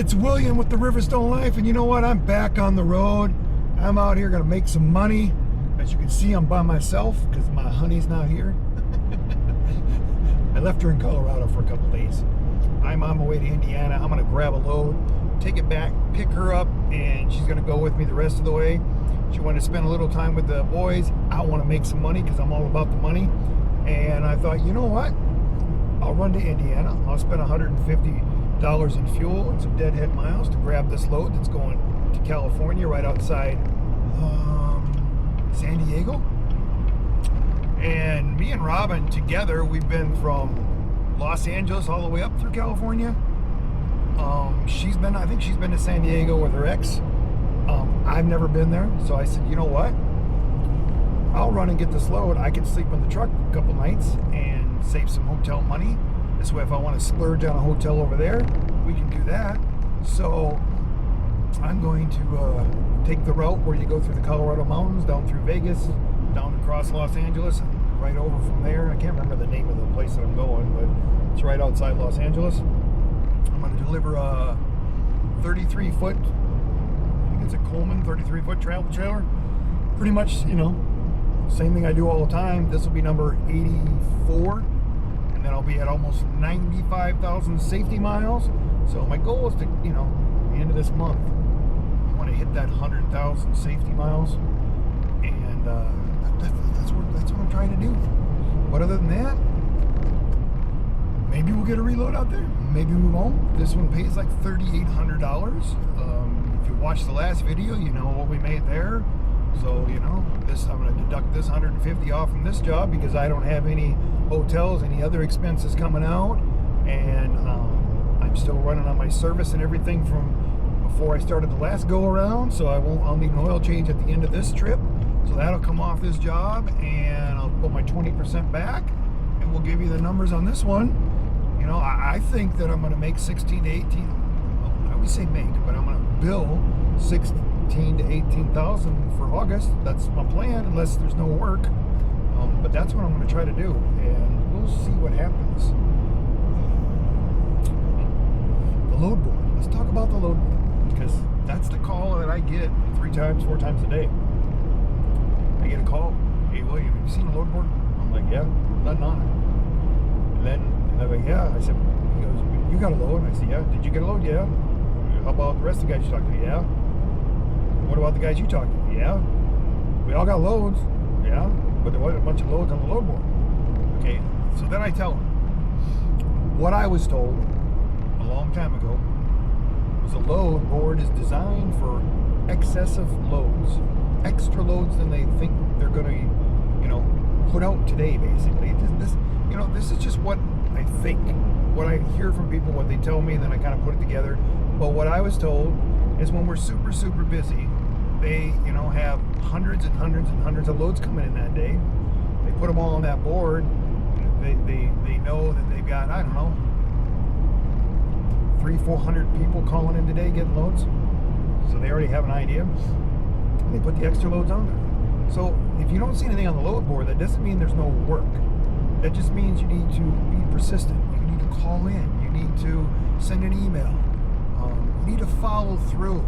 It's William with the Riverstone Life, and you know what? I'm back on the road. I'm out here gonna make some money. As you can see, I'm by myself because my honey's not here. I left her in Colorado for a couple days. I'm on my way to Indiana. I'm gonna grab a load, take it back, pick her up, and she's gonna go with me the rest of the way. She wanted to spend a little time with the boys. I want to make some money because I'm all about the money. And I thought, you know what? I'll run to Indiana. I'll spend $150 in fuel and some deadhead miles to grab this load that's going to California, right outside San Diego. And me and Robin together, we've been from Los Angeles all the way up through California. I think she's been to San Diego with her ex. I've never been there, so I said, you know what? I'll run and get this load. I can sleep in the truck a couple nights and save some hotel money. This way, if I want to splurge on a hotel over there, we can do that. So I'm going to take the route where you go through the Colorado mountains, down through Vegas, down across Los Angeles, and right over from there. I can't remember the name of the place that I'm going, but it's right outside Los Angeles. I'm going to deliver a 33-foot, I think it's a Coleman 33-foot travel trailer. Pretty much, you know, same thing I do all the time. This will be number 84, and then I'll be at almost 95,000 safety miles. So my goal is to, you know, the end of this month, I want to hit that 100,000 safety miles, and that's what I'm trying to do. But other than that, maybe we'll get a reload out there. Maybe we won't. This one pays like $3,800. If you watched the last video, you know what we made there. So, you know, I'm going to deduct this 150 off from this job because I don't have any hotels, any other expenses coming out. And I'm still running on my service and everything from before I started the last go around. So I'll need an oil change at the end of this trip. So that'll come off this job, and I'll put my 20% back, and we'll give you the numbers on this one. You know, I think that I'm going to make 16 to 18. Well, I would say make, but I'm going to bill 16 to 18,000 for August. That's my plan, unless there's no work. But that's what I'm going to try to do, and we'll see what happens. The load board. Let's talk about the load board, because that's the call that I get 4 times a day. I get a call. Hey, William, have you seen a load board? I'm like, yeah, nothing on it. And then they're like, yeah. I said, he goes, you got a load? I said, yeah. Did you get a load? Yeah. How about the rest of the guys you talked to? Yeah. What about the guys you talked to? Yeah. We all got loads. Yeah. But there wasn't a bunch of loads on the load board. Okay. So then I tell him what I was told a long time ago was a load board is designed for excessive loads, extra loads than they think they're going to, you know, put out today. Basically, this is just what I think, what I hear from people, what they tell me, and then I kind of put it together. But what I was told is when we're super, super busy, they, you know, have hundreds and hundreds and hundreds of loads coming in that day. They put them all on that board. They know that they've got, I don't know, 300-400 people calling in today getting loads. So they already have an idea. And they put the extra loads on there. So if you don't see anything on the load board, that doesn't mean there's no work. That just means you need to be persistent. You need to call in. You need to send an email. You need to follow through.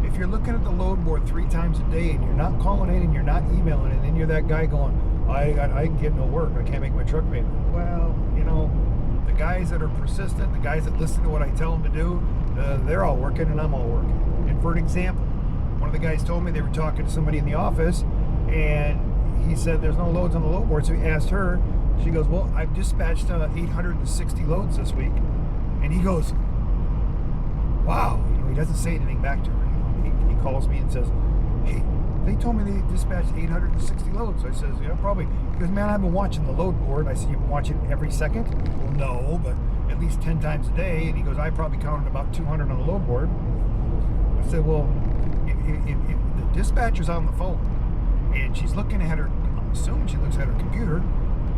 If you're looking at the load board 3 times a day and you're not calling in and you're not emailing, and then you're that guy going, I can get no work. I can't make my truck payment. Well, you know, the guys that are persistent, the guys that listen to what I tell them to do, they're all working and I'm all working. And for an example, one of the guys told me they were talking to somebody in the office, and he said there's no loads on the load board. So he asked her. She goes, well, I've dispatched 860 loads this week. And he goes, wow. You know, he doesn't say anything back to her. You know, he calls me and says, hey, they told me they dispatched 860 loads. I says, yeah, probably. He goes, man, I've been watching the load board. I said, you've been watching it every second? Well, no, but at least 10 times a day. And he goes, I probably counted about 200 on the load board. I said, well, if the dispatcher's on the phone and she's looking at her, I'm assuming she looks at her computer,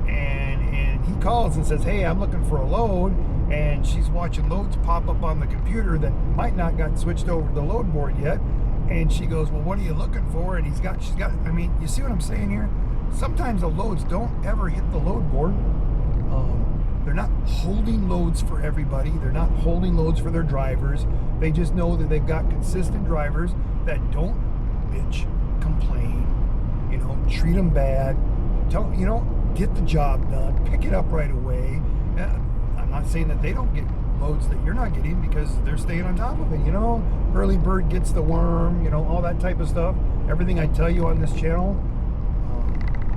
and he calls and says, hey, I'm looking for a load, and she's watching loads pop up on the computer that might not got switched over to the load board yet, and she goes, well, what are you looking for? And she's got, I mean, you see what I'm saying here? Sometimes the loads don't ever hit the load board. They're not holding loads for everybody. They're not holding loads for their drivers. They just know that they've got consistent drivers that don't bitch, complain, treat them bad, get the job done, pick it up right away. I'm not saying that they don't get loads that you're not getting because they're staying on top of it. Early bird gets the worm, all that type of stuff. Everything I tell you on this channel.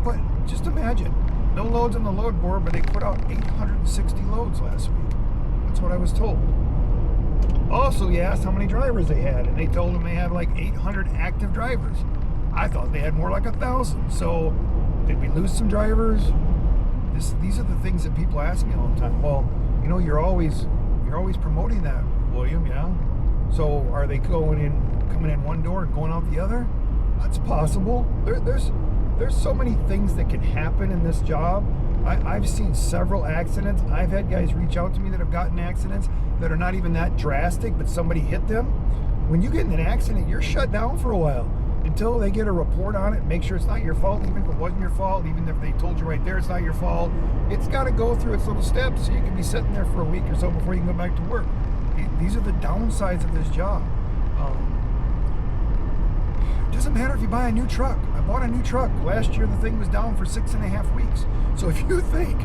But just imagine, no loads on the load board, but they put out 860 loads last week. That's what I was told. Also, he asked how many drivers they had, and they told him they had like 800 active drivers. I thought they had more like 1,000. So, did we lose some drivers? These are the things that people ask me all the time. Well, you're always promoting that, William. Yeah. So, are they coming in one door and going out the other? That's possible. There's so many things that can happen in this job. I've seen several accidents. I've had guys reach out to me that have gotten accidents that are not even that drastic, but somebody hit them. When you get in an accident, you're shut down for a while until they get a report on it, make sure it's not your fault, even if it wasn't your fault, even if they told you right there it's not your fault. It's got to go through its little steps, so you can be sitting there for a week or so before you can go back to work. These are the downsides of this job. It doesn't matter if you buy a new truck. I bought a new truck. Last year the thing was down for 6.5 weeks. So if you think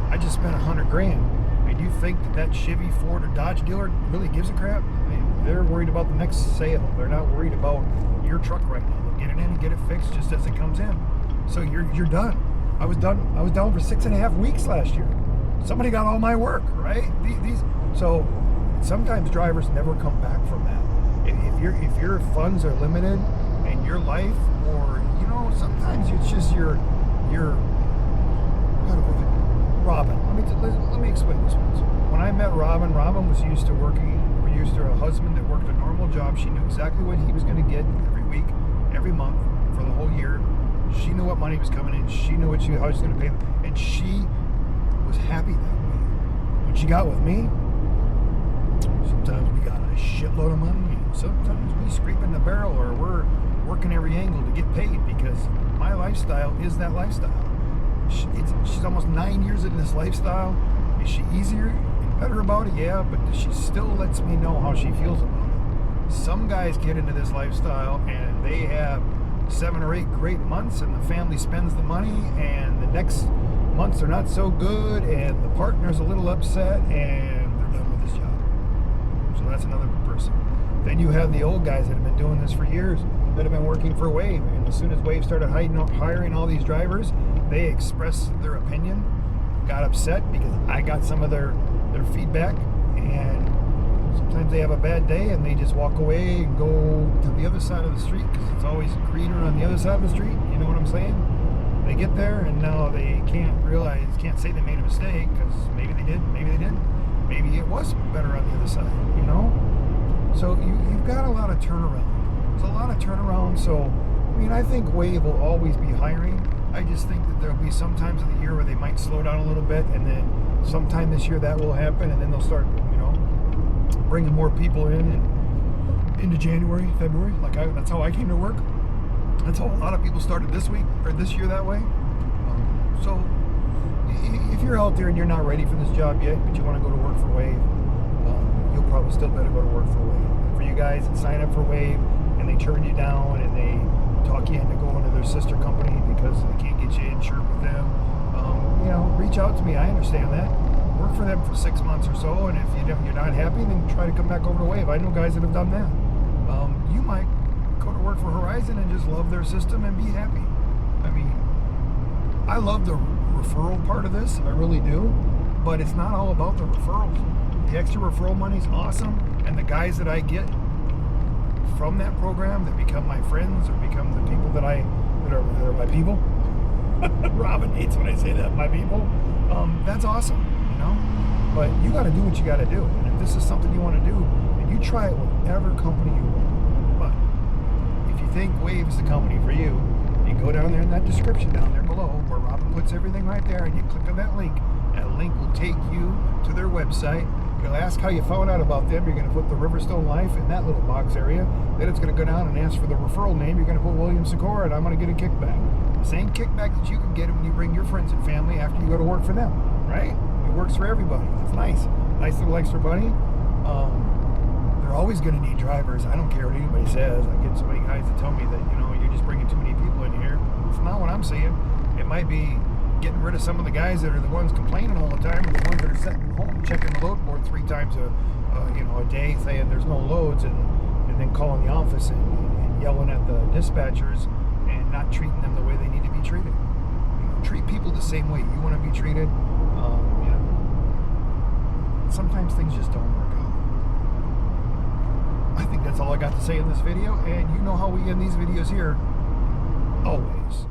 I just spent $100,000 and you think that Chevy, Ford, or Dodge dealer really gives a crap, they're worried about the next sale. They're not worried about your truck right now. They'll get it in and get it fixed just as it comes in. So you're done. I was down for 6.5 weeks last year. Somebody got all my work, right? So sometimes drivers never come back from that. If your funds are limited and your life, or sometimes it's just your Robin. Let me explain this once. When I met Robin was used to a husband that worked a normal job. She knew exactly what he was going to get every week, every month, for the whole year. She knew what money was coming in. She knew how she was going to pay them, and she was happy that way. When she got with me, sometimes we got a shitload of money, and sometimes we scraping the barrel, or we're working every angle to get paid, because my lifestyle is that lifestyle. She's almost 9 years into this lifestyle. Is she easier and better about it? Yeah, but she still lets me know how she feels about it. Some guys get into this lifestyle and they have 7 or 8 great months, and the family spends the money, and the next months are not so good, and the partner's a little upset, and they're done with this job. So that's another person. Then you have the old guys that have been doing this for years, that have been working for Wave, and as soon as Wave started hiring all these drivers, they expressed their opinion, got upset because I got some of their feedback, and sometimes they have a bad day and they just walk away and go to the other side of the street, because it's always greener on the other side of the street. You know what I'm saying? They get there and now they can't say they made a mistake, because maybe they did, maybe they didn't. Maybe it was better on the other side, So you've got a lot of turnaround. There's a lot of turnaround. So, I think Wave will always be hiring. I just think that there'll be some times of the year where they might slow down a little bit, and then sometime this year that will happen, and then they'll start, bringing more people in and into January, February. That's how I came to work. That's how a lot of people started this week or this year that way. So if you're out there and you're not ready for this job yet, but you want to go to work for Wave, you'll probably still better go to work for Wave. For you guys that sign up for Wave and they turn you down and they talk you into going to their sister company because they can't get you insured with them, reach out to me. I understand that. Work for them for 6 months or so, and if you're not happy, then try to come back over to Wave. I know guys that have done that. You might go to work for Horizon and just love their system and be happy. I love the referral part of this, I really do, but it's not all about the referrals. The extra referral money is awesome, and the guys that I get from that program that become my friends or become the people that are my people. Robin hates when I say that, my people. That's awesome, But you got to do what you got to do, and if this is something you want to do, then you try it with whatever company you want. But if you think Wave is the company for you, you go down there in that description down there below, where Robin puts everything right there, and you click on that link. That link will take you to their website. It'll ask how you found out about them. You're going to put the Riverstone Life in that little box area. Then it's going to go down and ask for the referral name. You're going to put William Sikora, and I'm going to get a kickback. The same kickback that you can get when you bring your friends and family after you go to work for them, right? It works for everybody. It's nice. Nice little extra money. They're always going to need drivers. I don't care what anybody says. I get so many guys that tell me that, you know, you're just bringing too many people in here. It's not what I'm saying. It might be getting rid of some of the guys that are the ones complaining all the time, or the ones that are sitting home checking the load board 3 times a day, saying there's no loads, and then calling the office and yelling at the dispatchers and not treating them the way they need to be treated. You know, treat people the same way you want to be treated. Sometimes things just don't work out. I think that's all I got to say in this video, and you know how we end these videos here. Always.